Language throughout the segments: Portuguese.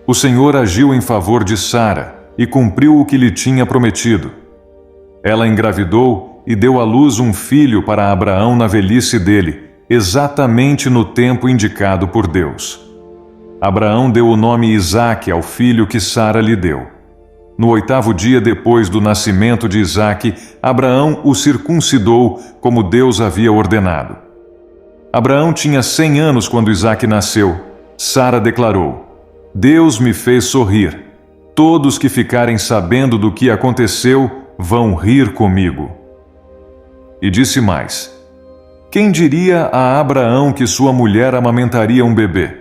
O Senhor agiu em favor de Sara e cumpriu o que lhe tinha prometido. Ela engravidou e deu à luz um filho para Abraão na velhice dele, exatamente no tempo indicado por Deus. Abraão deu o nome Isaque ao filho que Sara lhe deu. No 8º dia depois do nascimento de Isaque, Abraão o circuncidou como Deus havia ordenado. Abraão tinha 100 anos quando Isaque nasceu. Sara declarou: Deus me fez sorrir. Todos que ficarem sabendo do que aconteceu vão rir comigo. E disse mais: Quem diria a Abraão que sua mulher amamentaria um bebê?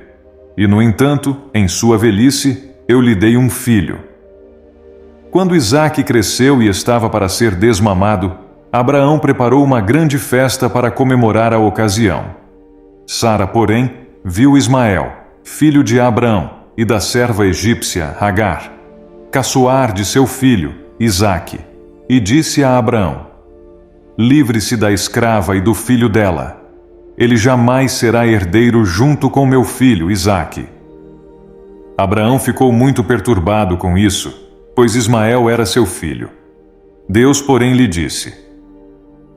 E, no entanto, em sua velhice, eu lhe dei um filho. Quando Isaque cresceu e estava para ser desmamado, Abraão preparou uma grande festa para comemorar a ocasião. Sara, porém, viu Ismael, filho de Abraão, e da serva egípcia Agar, caçoar de seu filho, Isaque, e disse a Abraão: Livre-se da escrava e do filho dela. Ele jamais será herdeiro junto com meu filho, Isaque. Abraão ficou muito perturbado com isso, pois Ismael era seu filho. Deus, porém, lhe disse: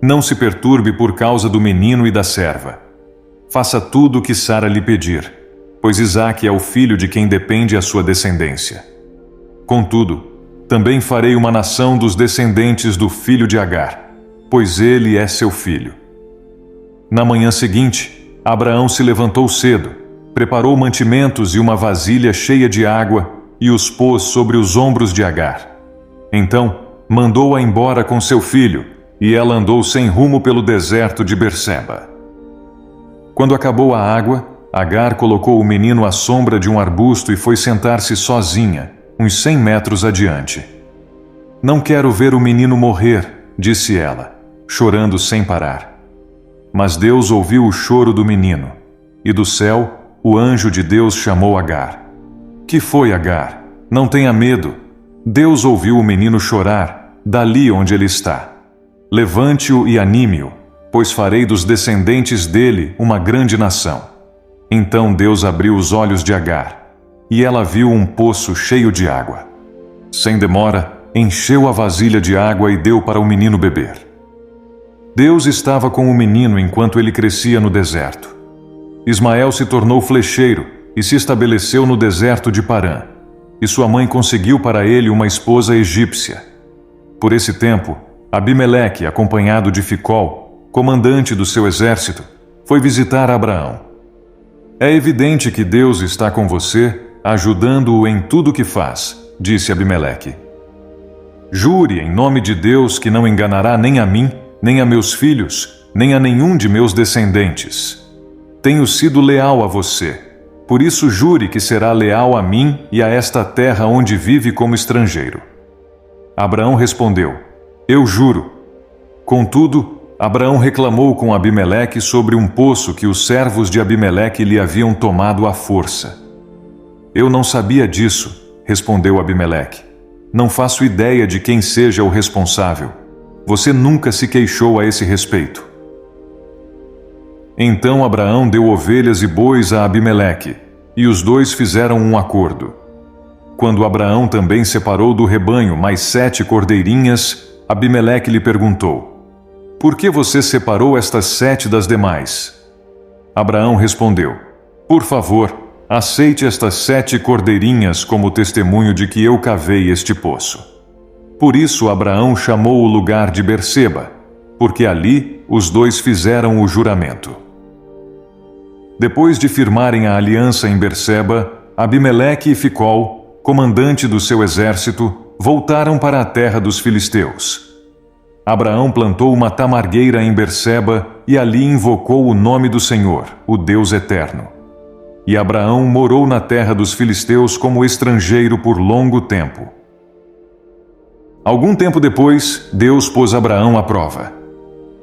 Não se perturbe por causa do menino e da serva. Faça tudo o que Sara lhe pedir, pois Isaque é o filho de quem depende a sua descendência. Contudo, também farei uma nação dos descendentes do filho de Agar, pois ele é seu filho. Na manhã seguinte, Abraão se levantou cedo, preparou mantimentos e uma vasilha cheia de água e os pôs sobre os ombros de Agar. Então, mandou-a embora com seu filho, e ela andou sem rumo pelo deserto de Berseba. Quando acabou a água, Agar colocou o menino à sombra de um arbusto e foi sentar-se sozinha, uns 100 metros adiante. Não quero ver o menino morrer, disse ela, chorando sem parar. Mas Deus ouviu o choro do menino, e do céu o anjo de Deus chamou Agar. Que foi, Agar? Não tenha medo. Deus ouviu o menino chorar, dali onde ele está. Levante-o e anime-o, pois farei dos descendentes dele uma grande nação. Então Deus abriu os olhos de Agar, e ela viu um poço cheio de água. Sem demora, encheu a vasilha de água e deu para o menino beber. Deus estava com o menino enquanto ele crescia no deserto. Ismael se tornou flecheiro e se estabeleceu no deserto de Parã, e sua mãe conseguiu para ele uma esposa egípcia. Por esse tempo, Abimeleque, acompanhado de Ficol, comandante do seu exército, foi visitar Abraão. É evidente que Deus está com você, ajudando-o em tudo o que faz, disse Abimeleque. Jure em nome de Deus que não enganará nem a mim, nem a meus filhos, nem a nenhum de meus descendentes. Tenho sido leal a você, por isso jure que será leal a mim e a esta terra onde vive como estrangeiro. Abraão respondeu: Eu juro. Contudo, Abraão reclamou com Abimeleque sobre um poço que os servos de Abimeleque lhe haviam tomado à força. Eu não sabia disso, respondeu Abimeleque. Não faço ideia de quem seja o responsável. Você nunca se queixou a esse respeito. Então Abraão deu ovelhas e bois a Abimeleque, e os dois fizeram um acordo. Quando Abraão também separou do rebanho mais 7 cordeirinhas, Abimeleque lhe perguntou: Por que você separou estas 7 das demais? Abraão respondeu: Por favor, aceite estas 7 cordeirinhas como testemunho de que eu cavei este poço. Por isso Abraão chamou o lugar de Berseba, porque ali os dois fizeram o juramento. Depois de firmarem a aliança em Berseba, Abimeleque e Ficol, comandante do seu exército, voltaram para a terra dos filisteus. Abraão plantou uma tamargueira em Berseba e ali invocou o nome do Senhor, o Deus eterno. E Abraão morou na terra dos filisteus como estrangeiro por longo tempo. Algum tempo depois, Deus pôs Abraão à prova.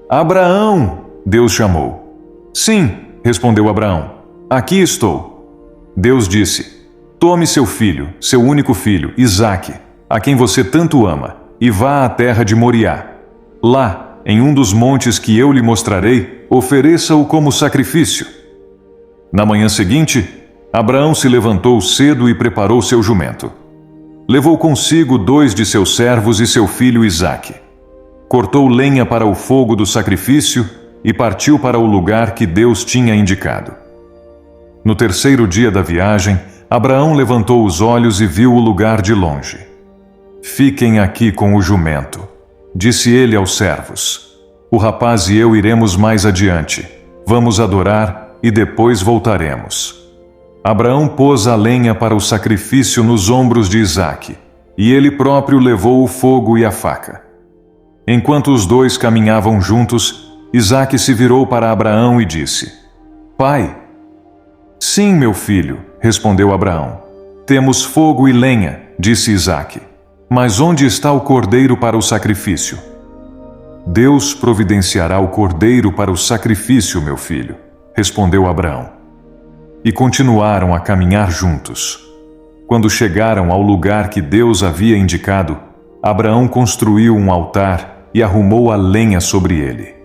Abraão! Deus chamou. Sim, respondeu Abraão. Aqui estou. Deus disse: Tome seu filho, seu único filho, Isaque, a quem você tanto ama, e vá à terra de Moriá. Lá, em um dos montes que eu lhe mostrarei, ofereça-o como sacrifício. Na manhã seguinte, Abraão se levantou cedo e preparou seu jumento. Levou consigo 2 de seus servos e seu filho Isaque. Cortou lenha para o fogo do sacrifício e partiu para o lugar que Deus tinha indicado. No 3º dia da viagem, Abraão levantou os olhos e viu o lugar de longe. "Fiquem aqui com o jumento", disse ele aos servos. "O rapaz e eu iremos mais adiante. Vamos adorar e depois voltaremos." Abraão pôs a lenha para o sacrifício nos ombros de Isaque, e ele próprio levou o fogo e a faca. Enquanto os 2 caminhavam juntos, Isaque se virou para Abraão e disse: "Pai." "Sim, meu filho", respondeu Abraão. "Temos fogo e lenha", disse Isaque. "Mas onde está o cordeiro para o sacrifício?" "Deus providenciará o cordeiro para o sacrifício, meu filho", respondeu Abraão. E continuaram a caminhar juntos. Quando chegaram ao lugar que Deus havia indicado, Abraão construiu um altar e arrumou a lenha sobre ele.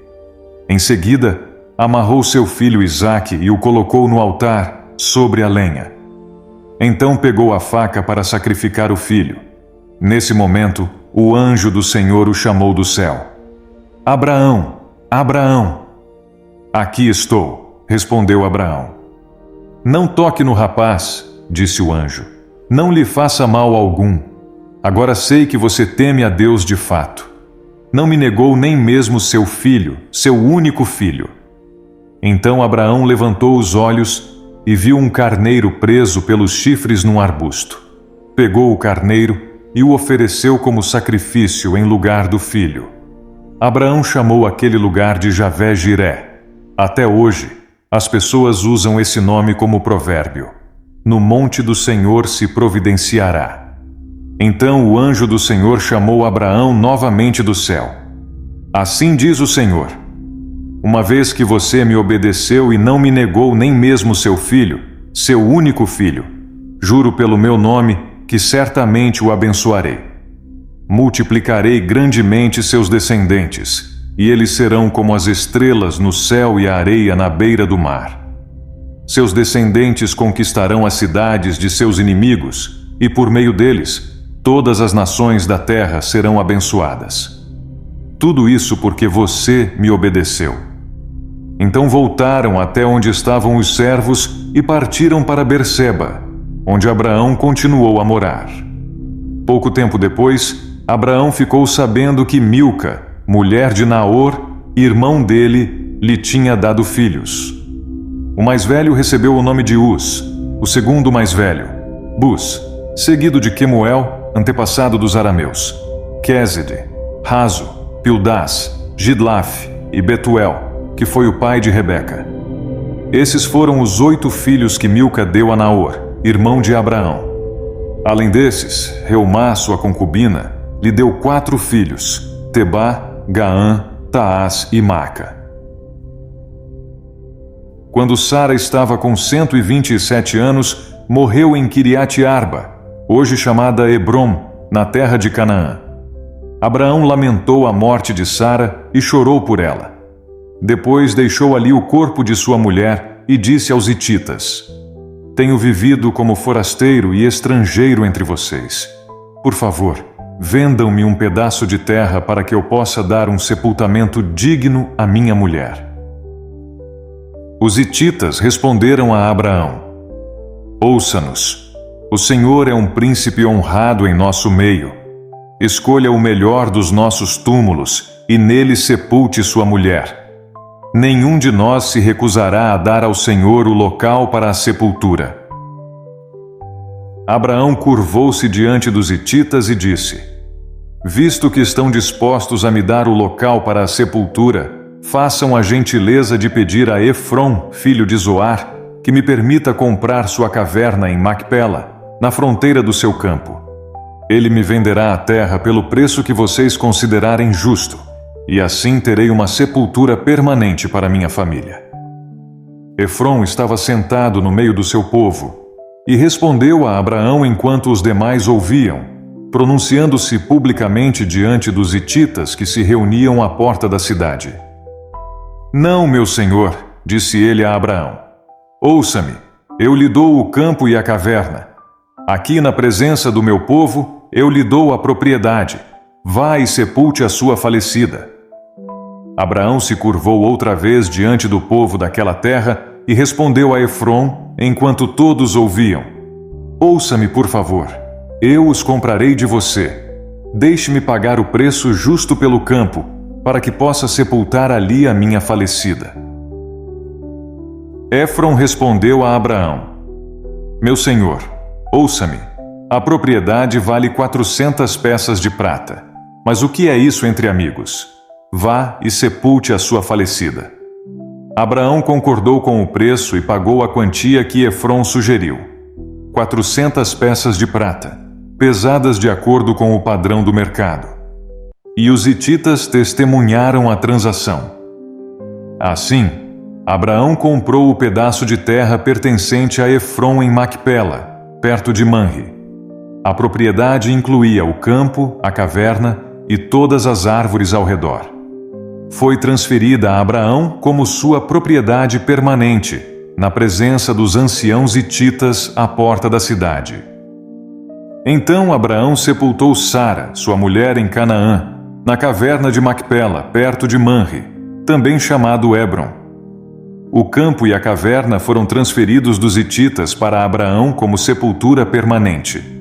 Em seguida, amarrou seu filho Isaque e o colocou no altar, sobre a lenha. Então pegou a faca para sacrificar o filho. Nesse momento, o anjo do Senhor o chamou do céu. "Abraão, Abraão!" "Aqui estou", respondeu Abraão. "Não toque no rapaz", disse o anjo. "Não lhe faça mal algum. Agora sei que você teme a Deus de fato. Não me negou nem mesmo seu filho, seu único filho." Então Abraão levantou os olhos e viu um carneiro preso pelos chifres num arbusto. Pegou o carneiro e o ofereceu como sacrifício em lugar do filho. Abraão chamou aquele lugar de Javé-Jiré. Até hoje, as pessoas usam esse nome como provérbio: "No monte do Senhor se providenciará." Então o anjo do Senhor chamou Abraão novamente do céu. "Assim diz o Senhor: uma vez que você me obedeceu e não me negou nem mesmo seu filho, seu único filho, juro pelo meu nome que certamente o abençoarei. Multiplicarei grandemente seus descendentes, e eles serão como as estrelas no céu e a areia na beira do mar. Seus descendentes conquistarão as cidades de seus inimigos, e por meio deles, todas as nações da terra serão abençoadas. Tudo isso porque você me obedeceu." Então voltaram até onde estavam os servos e partiram para Berseba, onde Abraão continuou a morar. Pouco tempo depois, Abraão ficou sabendo que Milca, mulher de Naor, irmão dele, lhe tinha dado filhos. O mais velho recebeu o nome de Uz, o segundo mais velho, Bus, seguido de Quemuel, antepassado dos arameus, Quéside, Razo, Pildás, Gidlaf e Betuel, que foi o pai de Rebeca. Esses foram os 8 filhos que Milca deu a Naor, irmão de Abraão. Além desses, Reumá, sua concubina, lhe deu 4 filhos, Tebá, Gaã, Taás e Maca. Quando Sara estava com 127 anos, morreu em Quiriate Arba, hoje chamada Hebrom, na terra de Canaã. Abraão lamentou a morte de Sara e chorou por ela. Depois deixou ali o corpo de sua mulher e disse aos hititas: "Tenho vivido como forasteiro e estrangeiro entre vocês. Por favor, vendam-me um pedaço de terra para que eu possa dar um sepultamento digno à minha mulher." Os hititas responderam a Abraão: "Ouça-nos, o Senhor é um príncipe honrado em nosso meio. Escolha o melhor dos nossos túmulos e nele sepulte sua mulher. Nenhum de nós se recusará a dar ao Senhor o local para a sepultura." Abraão curvou-se diante dos hititas e disse: "Visto que estão dispostos a me dar o local para a sepultura, façam a gentileza de pedir a Efrom, filho de Zoar, que me permita comprar sua caverna em Macpela, na fronteira do seu campo. Ele me venderá a terra pelo preço que vocês considerarem justo, e assim terei uma sepultura permanente para minha família." Efrom estava sentado no meio do seu povo e respondeu a Abraão enquanto os demais ouviam, pronunciando-se publicamente diante dos hititas que se reuniam à porta da cidade. "Não, meu senhor", disse ele a Abraão. "Ouça-me, Eu lhe dou o campo e a caverna. Aqui na presença do meu povo, eu lhe dou a propriedade. Vá e sepulte a sua falecida. Abraão se curvou outra vez diante do povo daquela terra e respondeu a Efrom, enquanto todos ouviam: Ouça-me, por favor. Eu os comprarei de você. Deixe-me pagar o preço justo pelo campo, para que possa sepultar ali a minha falecida. Efrom respondeu a Abraão: Meu senhor, ouça-me. A propriedade vale 400 peças de prata. Mas o que é isso entre amigos? Vá e sepulte a sua falecida. Abraão concordou com o preço e pagou a quantia que Efrom sugeriu: 400 peças de prata, pesadas de acordo com o padrão do mercado. E os hititas testemunharam a transação. Assim, Abraão comprou o pedaço de terra pertencente a Efrom em Macpela, perto de Manre. A propriedade incluía o campo, a caverna e todas as árvores ao redor. Foi transferida a Abraão como sua propriedade permanente, na presença dos anciãos hititas à porta da cidade. Então Abraão sepultou Sara, sua mulher, em Canaã, na caverna de Macpela, perto de Manre, também chamado Hebron. O campo e a caverna foram transferidos dos hititas para Abraão como sepultura permanente.